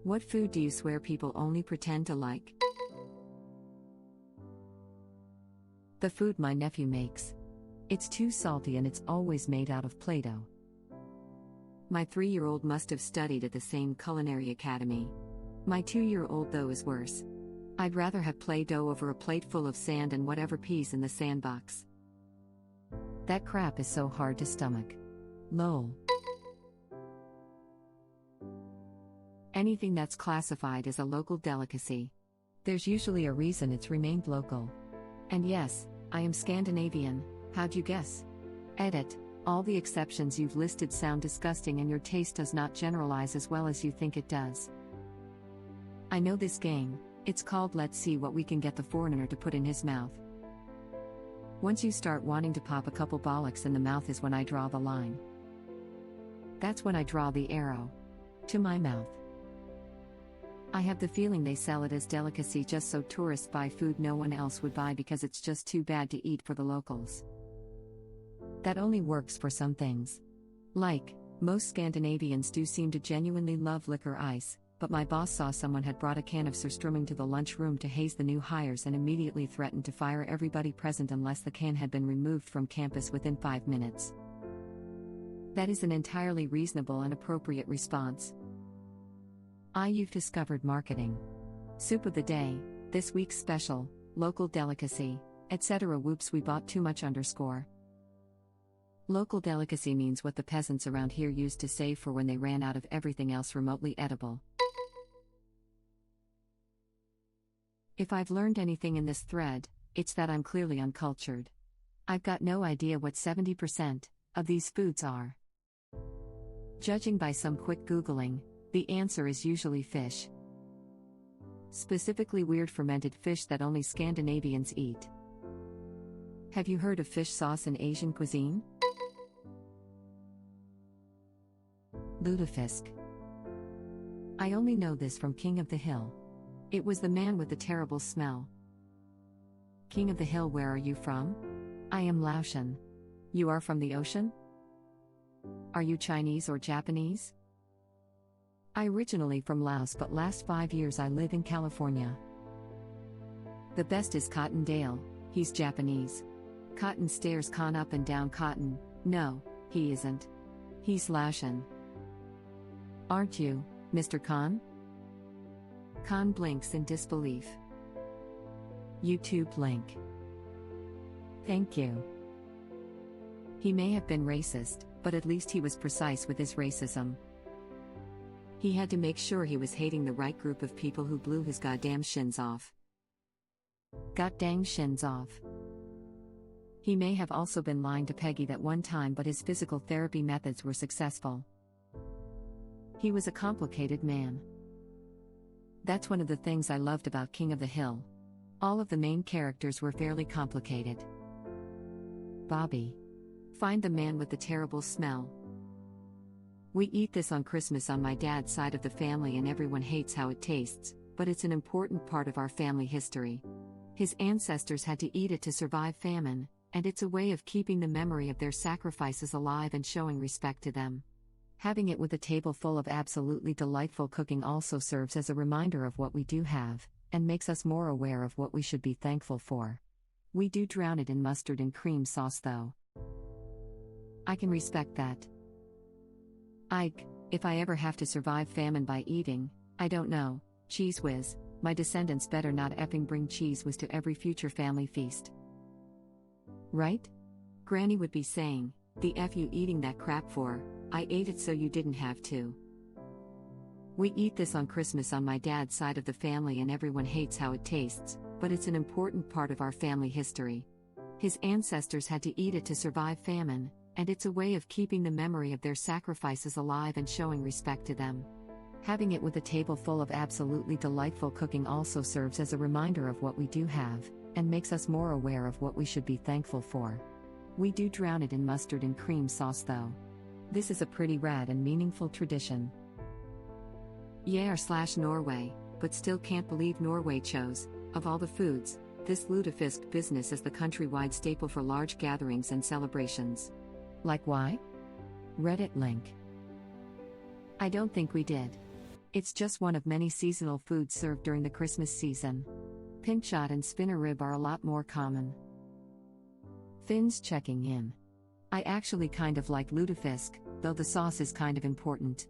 What food do you swear people only pretend to like? The food my nephew makes. It's too salty and it's always made out of Play-Doh. My 3-year-old must have studied at the same culinary academy. My 2-year-old though is worse. I'd rather have Play-Doh over a plate full of sand and whatever peas in the sandbox. That crap is so hard to stomach. Lol. Anything that's classified as a local delicacy. There's usually a reason it's remained local. And yes, I am Scandinavian, how'd you guess? Edit. All the exceptions you've listed sound disgusting and your taste does not generalize as well as you think it does. I know this game, it's called Let's See What We Can Get the Foreigner to Put in His Mouth. Once you start wanting to pop a couple bollocks in the mouth is when I draw the line. That's when I draw the arrow. To my mouth. I have the feeling they sell it as delicacy just so tourists buy food no one else would buy because it's just too bad to eat for the locals. That only works for some things. Like, most Scandinavians do seem to genuinely love liquor ice, but my boss saw someone had brought a can of surströmming to the lunchroom to haze the new hires and immediately threatened to fire everybody present unless the can had been removed from campus within 5 minutes. That is an entirely reasonable and appropriate response. You've discovered marketing. Soup of the day, this week's special, local delicacy, etc. Whoops, we bought too much _. Local delicacy means what the peasants around here used to save for when they ran out of everything else remotely edible. If I've learned anything in this thread, it's that I'm clearly uncultured. I've got no idea what 70% of these foods are. Judging by some quick Googling, the answer is usually fish. Specifically weird fermented fish that only Scandinavians eat. Have you heard of fish sauce in Asian cuisine? Lutefisk. I only know this from King of the Hill. It was the man with the terrible smell. King of the Hill, where are you from? I am Laotian. You are from the ocean? Are you Chinese or Japanese? I originally from Laos but last 5 years I live in California. The best is Cotton Dale, he's Japanese. Cotton stares Con up and down Cotton, no, he isn't. He's Laotian. Aren't you, Mr. Con? Con blinks in disbelief. YouTube link. Thank you. He may have been racist, but at least he was precise with his racism. He had to make sure he was hating the right group of people who blew his goddamn shins off. God dang shins off. He may have also been lying to Peggy that one time, but his physical therapy methods were successful. He was a complicated man. That's one of the things I loved about King of the Hill. All of the main characters were fairly complicated. Bobby. Find the man with the terrible smell. We eat this on Christmas on my dad's side of the family and everyone hates how it tastes, but it's an important part of our family history. His ancestors had to eat it to survive famine, and it's a way of keeping the memory of their sacrifices alive and showing respect to them. Having it with a table full of absolutely delightful cooking also serves as a reminder of what we do have, and makes us more aware of what we should be thankful for. We do drown it in mustard and cream sauce though. I can respect that. If I ever have to survive famine by eating, I don't know, cheese whiz, my descendants better not effing bring cheese whiz to every future family feast. Right? Granny would be saying, the F you eating that crap for, I ate it so you didn't have to. We eat this on Christmas on my dad's side of the family and everyone hates how it tastes, but it's an important part of our family history. His ancestors had to eat it to survive famine, and it's a way of keeping the memory of their sacrifices alive and showing respect to them. Having it with a table full of absolutely delightful cooking also serves as a reminder of what we do have, and makes us more aware of what we should be thankful for. We do drown it in mustard and cream sauce though. This is a pretty rad and meaningful tradition. Yeah/Norway, but still can't believe Norway chose, of all the foods, this lutefisk business as the countrywide staple for large gatherings and celebrations. Like why? Reddit link. I don't think we did. It's just one of many seasonal foods served during the Christmas season. Pinchot and spinner rib are a lot more common. Fins checking in. I actually kind of like lutefisk, though the sauce is kind of important.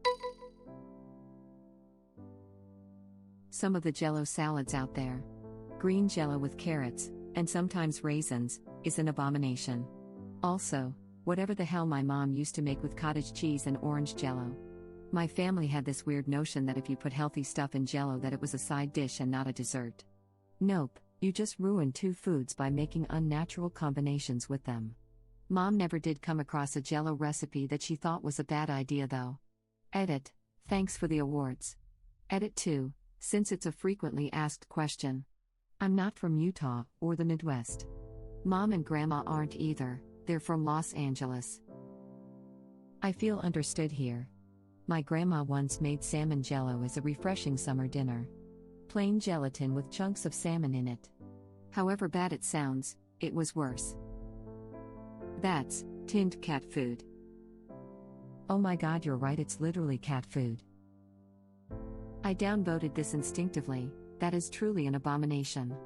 Some of the Jell-O salads out there. Green Jell-O with carrots, and sometimes raisins, is an abomination. Also, whatever the hell my mom used to make with cottage cheese and orange Jell-O. My family had this weird notion that if you put healthy stuff in Jell-O that it was a side dish and not a dessert. Nope, you just ruin two foods by making unnatural combinations with them. Mom never did come across a Jell-O recipe that she thought was a bad idea though. Edit, thanks for the awards. Edit 2, since it's a frequently asked question. I'm not from Utah or the Midwest. Mom and Grandma aren't either, they're from Los Angeles. I feel understood here. My grandma once made salmon Jell-O as a refreshing summer dinner. Plain gelatin with chunks of salmon in it. However bad it sounds, it was worse. That's tinned cat food. Oh my god, you're right, it's literally cat food. I downvoted this instinctively, that is truly an abomination.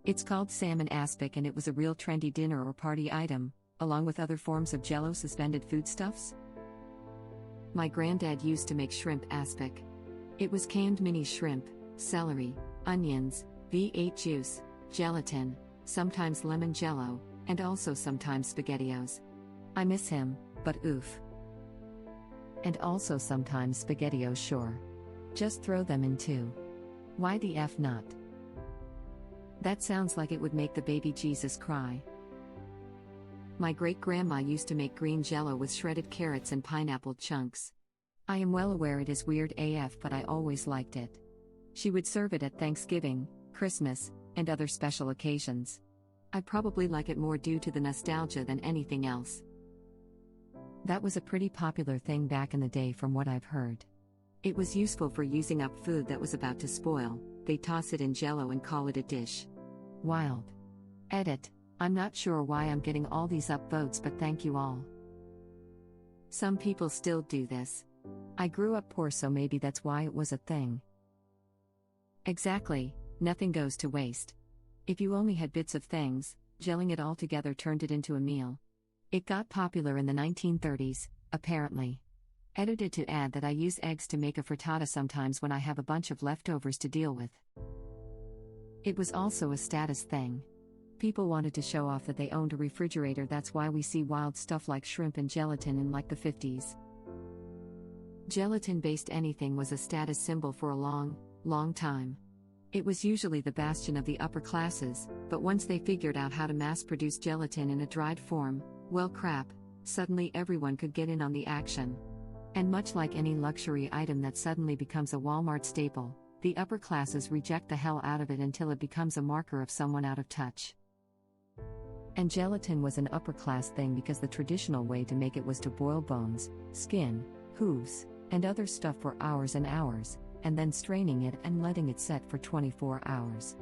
It's called salmon aspic and it was a real trendy dinner or party item, along with other forms of Jell-O suspended foodstuffs. My granddad used to make shrimp aspic. It was canned mini shrimp, celery, onions, V8 juice, gelatin, sometimes lemon Jell-O, and also sometimes SpaghettiOs. I miss him, but oof. And also sometimes SpaghettiOs, sure. Just throw them in too. Why the F not? That sounds like it would make the baby Jesus cry. My great-grandma used to make green Jell-O with shredded carrots and pineapple chunks. I am well aware it is weird AF, but I always liked it. She would serve it at Thanksgiving, Christmas, and other special occasions. I probably like it more due to the nostalgia than anything else. That was a pretty popular thing back in the day from what I've heard. It was useful for using up food that was about to spoil. They toss it in Jell-O and call it a dish. Wild. Edit, I'm not sure why I'm getting all these upvotes, but thank you all. Some people still do this. I grew up poor, so maybe that's why it was a thing. Exactly, nothing goes to waste. If you only had bits of things, gelling it all together turned it into a meal. It got popular in the 1930s, apparently. Edited to add that I use eggs to make a frittata sometimes when I have a bunch of leftovers to deal with. It was also a status thing. People wanted to show off that they owned a refrigerator. That's why we see wild stuff like shrimp and gelatin in like the 50s. Gelatin-based anything was a status symbol for a long time. It was usually the bastion of the upper classes, but once they figured out how to mass-produce gelatin in a dried form, well crap, suddenly everyone could get in on the action. And much like any luxury item that suddenly becomes a Walmart staple, the upper classes reject the hell out of it until it becomes a marker of someone out of touch. And gelatin was an upper-class thing because the traditional way to make it was to boil bones, skin, hooves, and other stuff for hours and hours, and then straining it and letting it set for 24 hours.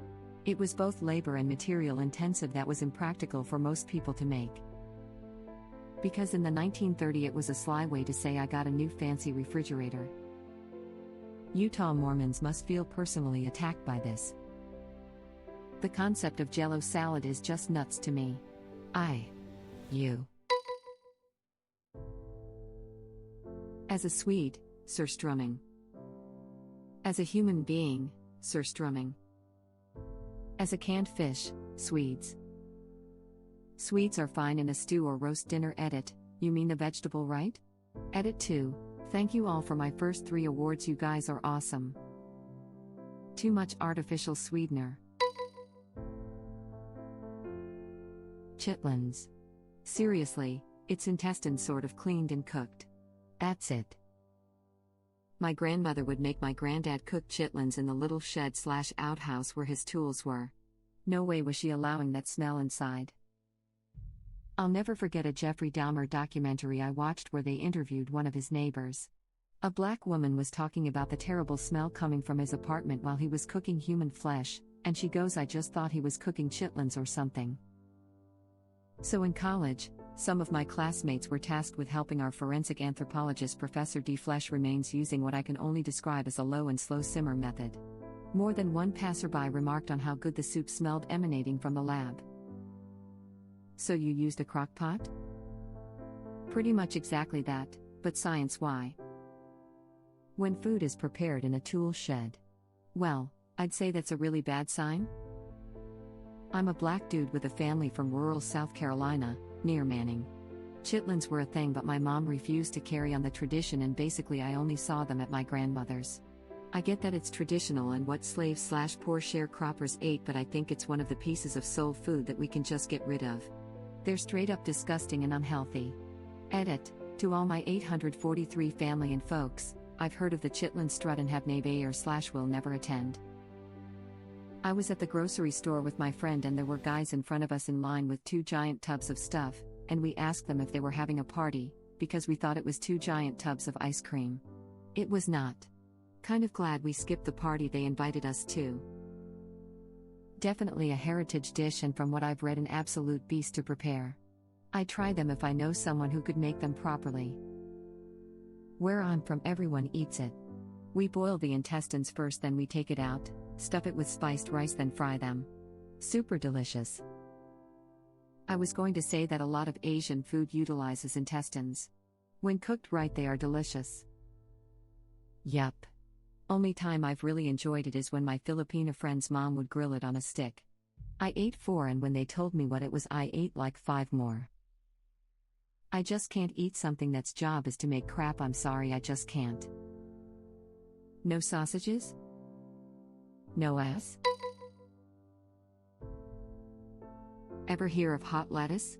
It was both labor and material intensive that was impractical for most people to make. Because in the 1930s it was a sly way to say I got a new fancy refrigerator. Utah Mormons must feel personally attacked by this. The concept of Jell-O salad is just nuts to me. You. As a Swede, surströmming. As a human being, surströmming. As a canned fish, Swedes. Swedes are fine in a stew or roast dinner. Edit, you mean the vegetable, right? Edit 2, thank you all for my first 3 awards, you guys are awesome. Too much artificial sweetener. Chitlins. Seriously, its intestines sort of cleaned and cooked. That's it. My grandmother would make my granddad cook chitlins in the little shed/outhouse where his tools were. No way was she allowing that smell inside. I'll never forget a Jeffrey Dahmer documentary I watched where they interviewed one of his neighbors. A black woman was talking about the terrible smell coming from his apartment while he was cooking human flesh, and she goes, I just thought he was cooking chitlins or something. So in college, Some of my classmates were tasked with helping our forensic anthropologist Professor deflesh remains using what I can only describe as a low and slow simmer method. More than one passerby remarked on how good the soup smelled emanating from the lab. So you used a crock pot? Pretty much exactly that, but science why? When food is prepared in a tool shed. Well, I'd say that's a really bad sign. I'm a black dude with a family from rural South Carolina, near Manning. Chitlins were a thing, but my mom refused to carry on the tradition, and basically I only saw them at my grandmother's. I get that it's traditional and what slaves/poor sharecroppers ate, but I think it's one of the pieces of soul food that we can just get rid of. They're straight up disgusting and unhealthy. Edit. To all my 843 family and folks, I've heard of the chitlin strut and have never/will never attend. I was at the grocery store with my friend and there were guys in front of us in line with 2 giant tubs of stuff, and we asked them if they were having a party, because we thought it was 2 giant tubs of ice cream. It was not. Kind of glad we skipped the party they invited us to. Definitely a heritage dish, and from what I've read, an absolute beast to prepare. I'd try them if I know someone who could make them properly. Where I'm from, everyone eats it. We boil the intestines first, then we take it out, stuff it with spiced rice, then fry them. Super delicious. I was going to say that a lot of Asian food utilizes intestines. When cooked right, they are delicious. Yup. Only time I've really enjoyed it is when my Filipina friend's mom would grill it on a stick. I ate 4, and when they told me what it was, I ate like 5 more. I just can't eat something that's job is to make crap. I'm sorry, I just can't. No sausages? No ass? Ever hear of hot lettuce?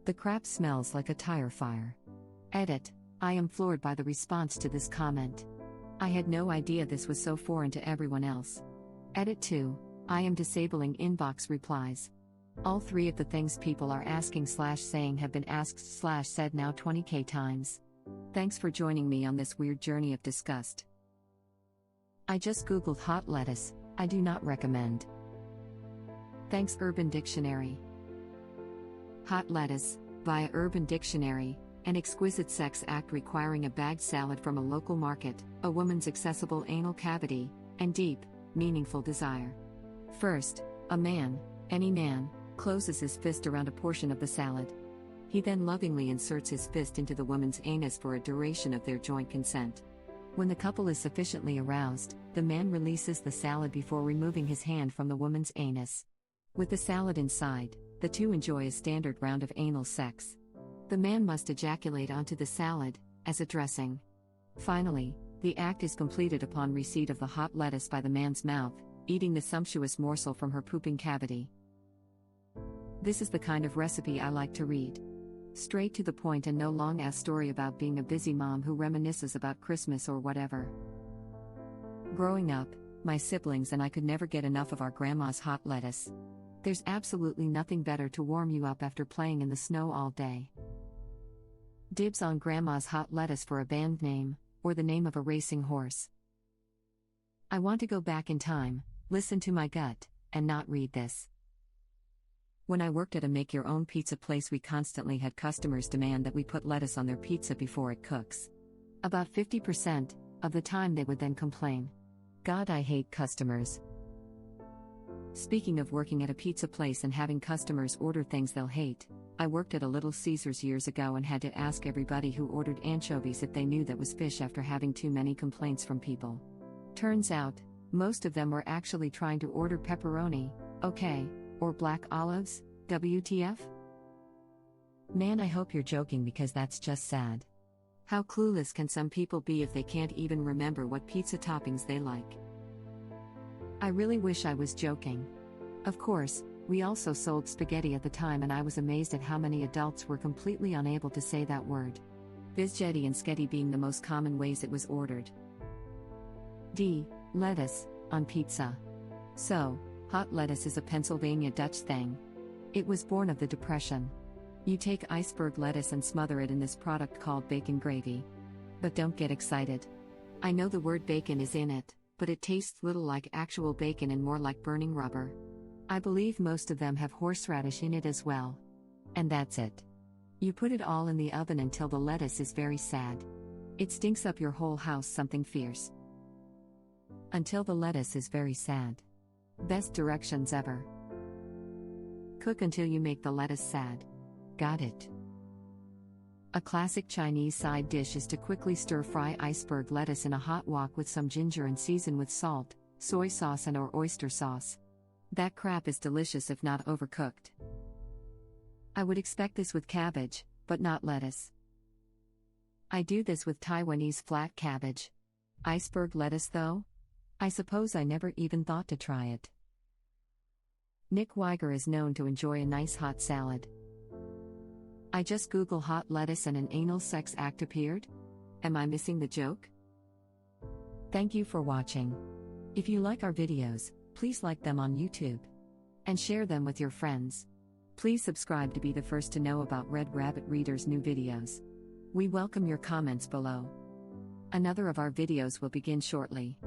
The crap smells like a tire fire. Edit. I am floored by the response to this comment. I had no idea this was so foreign to everyone else. Edit 2. I am disabling inbox replies. All 3 of the things people are asking/saying have been asked/said now 20k times. Thanks for joining me on this weird journey of disgust. I just googled hot lettuce. I do not recommend. Thanks Urban Dictionary. Hot lettuce, via Urban Dictionary, an exquisite sex act requiring a bagged salad from a local market, a woman's accessible anal cavity, and deep, meaningful desire. First, a man, any man, closes his fist around a portion of the salad. He then lovingly inserts his fist into the woman's anus for a duration of their joint consent. When the couple is sufficiently aroused, the man releases the salad before removing his hand from the woman's anus. With the salad inside, the two enjoy a standard round of anal sex. The man must ejaculate onto the salad, as a dressing. Finally, the act is completed upon receipt of the hot lettuce by the man's mouth, eating the sumptuous morsel from her pooping cavity. This is the kind of recipe I like to read. Straight to the point and no long-ass story about being a busy mom who reminisces about Christmas or whatever. Growing up, my siblings and I could never get enough of our grandma's hot lettuce. There's absolutely nothing better to warm you up after playing in the snow all day. Dibs on grandma's hot lettuce for a band name, or the name of a racing horse. I want to go back in time, listen to my gut, and not read this. When I worked at a make-your-own pizza place, we constantly had customers demand that we put lettuce on their pizza before it cooks. About 50% of the time they would then complain. God, I hate customers. Speaking of working at a pizza place and having customers order things they'll hate, I worked at a Little Caesars years ago and had to ask everybody who ordered anchovies if they knew that was fish after having too many complaints from people. Turns out, most of them were actually trying to order pepperoni, okay, or black olives, WTF? Man, I hope you're joking because that's just sad. How clueless can some people be if they can't even remember what pizza toppings they like? I really wish I was joking. Of course, we also sold spaghetti at the time and I was amazed at how many adults were completely unable to say that word. Bizgetti and sketty being the most common ways it was ordered. D. Lettuce, on pizza. So, hot lettuce is a Pennsylvania Dutch thing. It was born of the Depression. You take iceberg lettuce and smother it in this product called bacon gravy. But don't get excited. I know the word bacon is in it, but it tastes little like actual bacon and more like burning rubber. I believe most of them have horseradish in it as well. And that's it. You put it all in the oven until the lettuce is very sad. It stinks up your whole house something fierce. Until the lettuce is very sad. Best directions ever. Cook until you make the lettuce sad. Got it. A classic Chinese side dish is to quickly stir-fry iceberg lettuce in a hot wok with some ginger and season with salt, soy sauce and/or oyster sauce. That crap is delicious if not overcooked. I would expect this with cabbage, but not lettuce. I do this with Taiwanese flat cabbage. Iceberg lettuce though? I suppose I never even thought to try it. Nick Weiger is known to enjoy a nice hot salad. I just Google hot lettuce and an anal sex act appeared? Am I missing the joke? Thank you for watching. If you like our videos, please like them on YouTube. And share them with your friends. Please subscribe to be the first to know about Red Rabbit Reader's new videos. We welcome your comments below. Another of our videos will begin shortly.